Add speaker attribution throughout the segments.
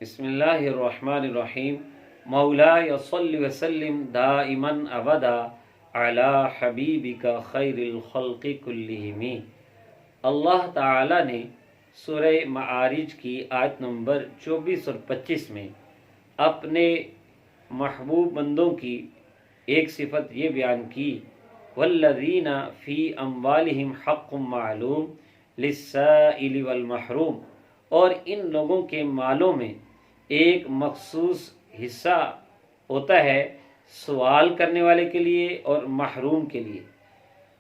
Speaker 1: بسم اللہ الرحمن الرحیم مولا صلی وسلم دائما ابدا علی حبیبک خیر الخلق کلہم۔ اللہ تعالی نے سورہ معارج کی آیت نمبر 24 اور 25 میں اپنے محبوب بندوں کی ایک صفت یہ بیان کی، والذین فی اموالہم حق معلوم للسائل والمحروم، اور ان لوگوں کے مالوں میں ایک مخصوص حصہ ہوتا ہے سوال کرنے والے کے لیے اور محروم کے لیے۔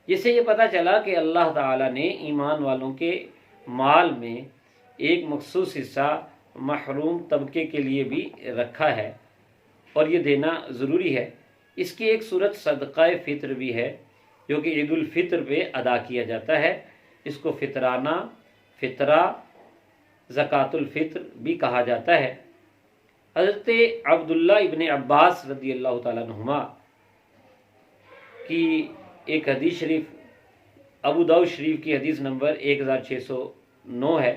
Speaker 1: جس سے یہ پتہ چلا کہ اللہ تعالیٰ نے ایمان والوں کے مال میں ایک مخصوص حصہ محروم طبقے کے لیے بھی رکھا ہے اور یہ دینا ضروری ہے۔ اس کی ایک صورت صدقہ فطر بھی ہے جو کہ عید الفطر پہ ادا کیا جاتا ہے۔ اس کو فطرانہ، فطرہ، زکوٰۃ الفطر بھی کہا جاتا ہے۔ حضرت عبداللہ ابن عباس رضی اللہ تعالیٰ عنہما کی ایک حدیث شریف ابو داؤد شریف کی حدیث نمبر 1609 ہے۔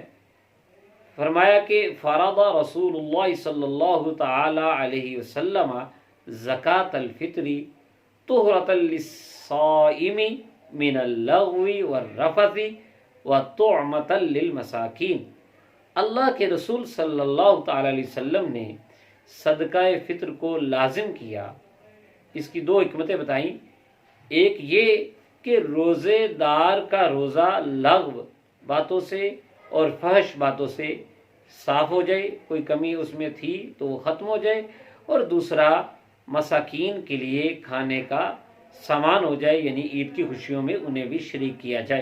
Speaker 1: فرمایا کہ فرض رسول اللہ صلی اللہ تعالی علیہ وسلم زکوٰۃ الفطر طہرۃ للصائم من اللغو والرفث وطعمۃ للمساکین۔ اللہ کے رسول صلی اللہ تعالی علیہ وسلم نے صدقہ فطر کو لازم کیا۔ اس کی دو حکمتیں بتائیں، ایک یہ کہ روزے دار کا روزہ لغو باتوں سے اور فحش باتوں سے صاف ہو جائے، کوئی کمی اس میں تھی تو وہ ختم ہو جائے، اور دوسرا مساکین کے لیے کھانے کا سامان ہو جائے، یعنی عید کی خوشیوں میں انہیں بھی شریک کیا جائے۔